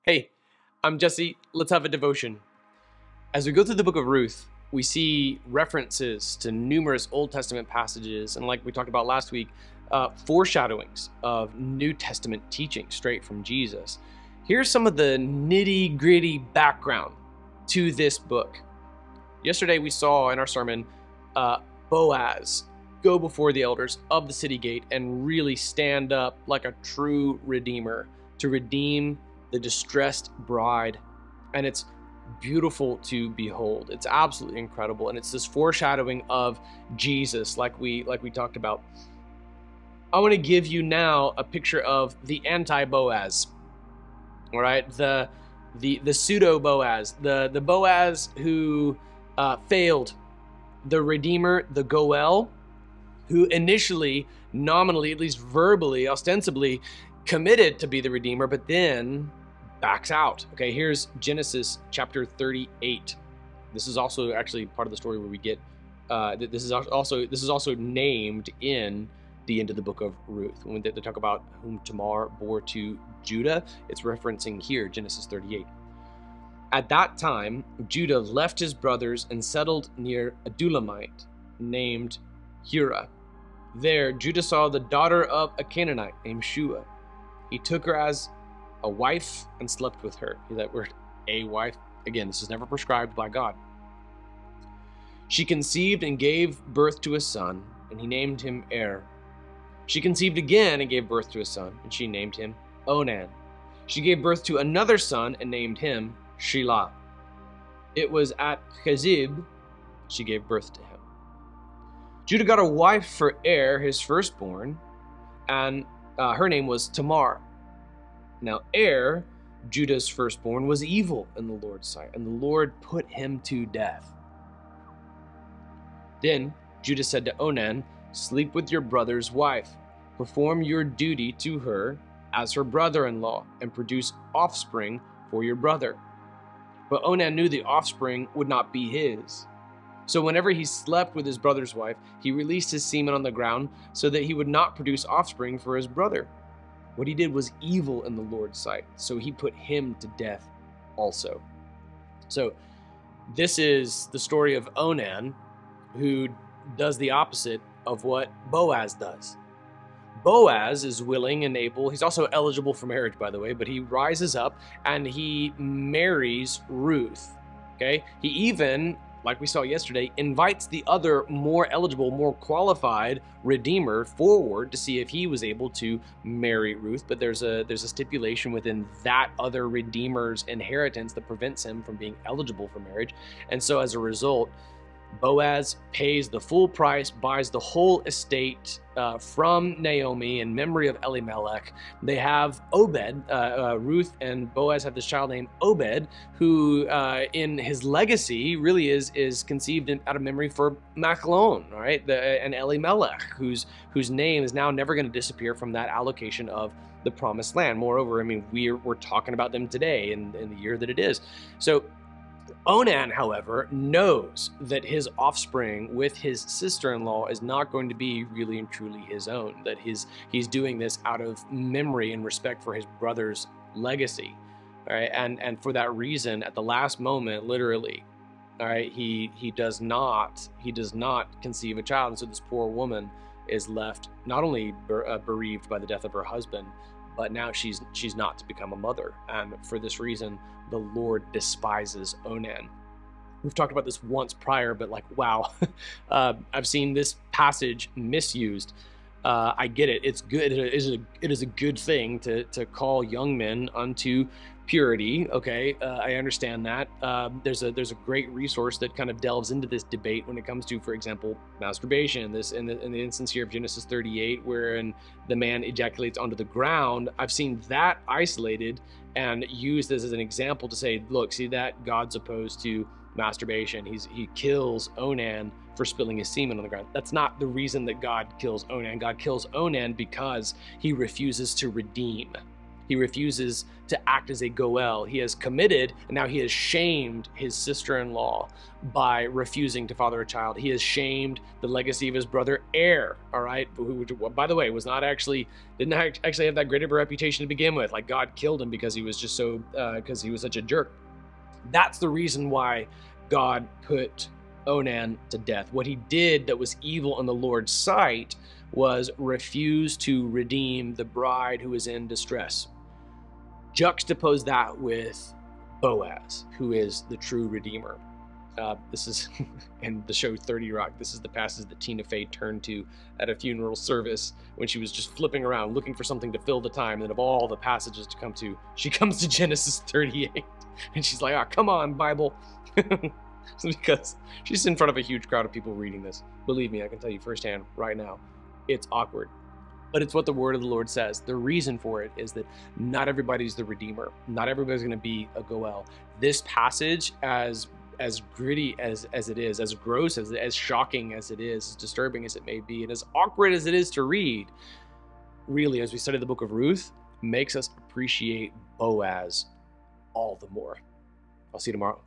Hey, I'm Jesse. Let's have a devotion. As we go through the book of Ruth, we see references to numerous Old Testament passages, and like we talked about last week, foreshadowings of New Testament teaching straight from Jesus. Here's some of the nitty-gritty background to this book. Yesterday we saw in our sermon Boaz go before the elders of the city gate and really stand up like a true redeemer to redeem the distressed bride. And it's beautiful to behold. It's absolutely incredible. And it's this foreshadowing of Jesus like we talked about. I want to give you now a picture of the anti-Boaz. All right, the pseudo Boaz, the Boaz who failed, the Redeemer, the Goel, who initially, nominally, at least verbally, ostensibly, committed to be the Redeemer, but then backs out. Okay, here's Genesis chapter 38. This is also actually part of the story where we get this is also named in the end of the book of Ruth. When they talk about whom Tamar bore to Judah, it's referencing here Genesis 38. At that time, Judah left his brothers and settled near a Adulamite named Hura. There, Judah saw the daughter of a Canaanite named Shua. He took her as a wife and slept with her. That word, a wife. Again, this is never prescribed by God. She conceived and gave birth to a son, and he named him Er. She conceived again and gave birth to a son, and she named him Onan. She gave birth to another son and named him Shelah. It was at Chezib she gave birth to him. Judah got a wife for Er, his firstborn, and her name was Tamar. Now Er, Judah's firstborn, was evil in the Lord's sight, and the Lord put him to death. Then Judah said to Onan, "Sleep with your brother's wife. Perform your duty to her as her brother-in-law, and produce offspring for your brother." But Onan knew the offspring would not be his. So whenever he slept with his brother's wife, he released his semen on the ground so that he would not produce offspring for his brother. What he did was evil in the Lord's sight, so he put him to death also. So this is the story of Onan, who does the opposite of what Boaz does. Boaz is willing and able. He's also eligible for marriage, by the way, but he rises up and he marries Ruth. Okay? He even, like we saw yesterday, invites the other more eligible, more qualified redeemer forward to see if he was able to marry Ruth. But there's a stipulation within that other redeemer's inheritance that prevents him from being eligible for marriage. And so as a result, Boaz pays the full price, buys the whole estate from Naomi in memory of Elimelech. They have Obed. Ruth and Boaz have this child named Obed, who in his legacy really is conceived out of memory for Machlon, right? And Elimelech, whose name is now never going to disappear from that allocation of the promised land. Moreover, I mean, we're talking about them today in the year that it is. So Onan, however, knows that his offspring with his sister-in-law is not going to be really and truly his own, that he's doing this out of memory and respect for his brother's legacy. All right, and for that reason, at the last moment, literally, all right, he does not conceive a child, and so this poor woman is left not only bereaved by the death of her husband, but now she's not to become a mother. And for this reason, the Lord despises Onan. We've talked about this once prior, but like, wow, I've seen this passage misused. I get it. It's good. It is a good thing to call young men unto purity. Okay, I understand that. There's a great resource that kind of delves into this debate when it comes to, for example, masturbation. This in the instance here of Genesis 38, wherein the man ejaculates onto the ground. I've seen that isolated and used as an example to say, look, see that God's opposed to masturbation. He kills Onan for spilling his semen on the ground. That's not the reason that God kills Onan. God kills Onan because he refuses to redeem. He refuses to act as a goel. He has committed, and now he has shamed his sister-in-law by refusing to father a child. He has shamed the legacy of his brother Er, all right, who, by the way, didn't actually have that great of a reputation to begin with. Like, God killed him because he was just so, because he was such a jerk. That's the reason why God put Onan to death. What he did that was evil in the Lord's sight was refuse to redeem the bride who is in distress. Juxtapose that with Boaz, who is the true redeemer. This is in the show 30 Rock. This is the passage that Tina Fey turned to at a funeral service when she was just flipping around looking for something to fill the time. And of all the passages to come to, she comes to Genesis 38, and she's like, "Ah, come on, Bible." Because she's in front of a huge crowd of people reading this. Believe me, I can tell you firsthand right now, it's awkward. But it's what the word of the Lord says. The reason for it is that not everybody's the redeemer. Not everybody's going to be a goel. This passage, as gritty as it is, as gross as shocking as it is, as disturbing as it may be, and as awkward as it is to read, really, as we study the book of Ruth, makes us appreciate Boaz all the more. I'll see you tomorrow.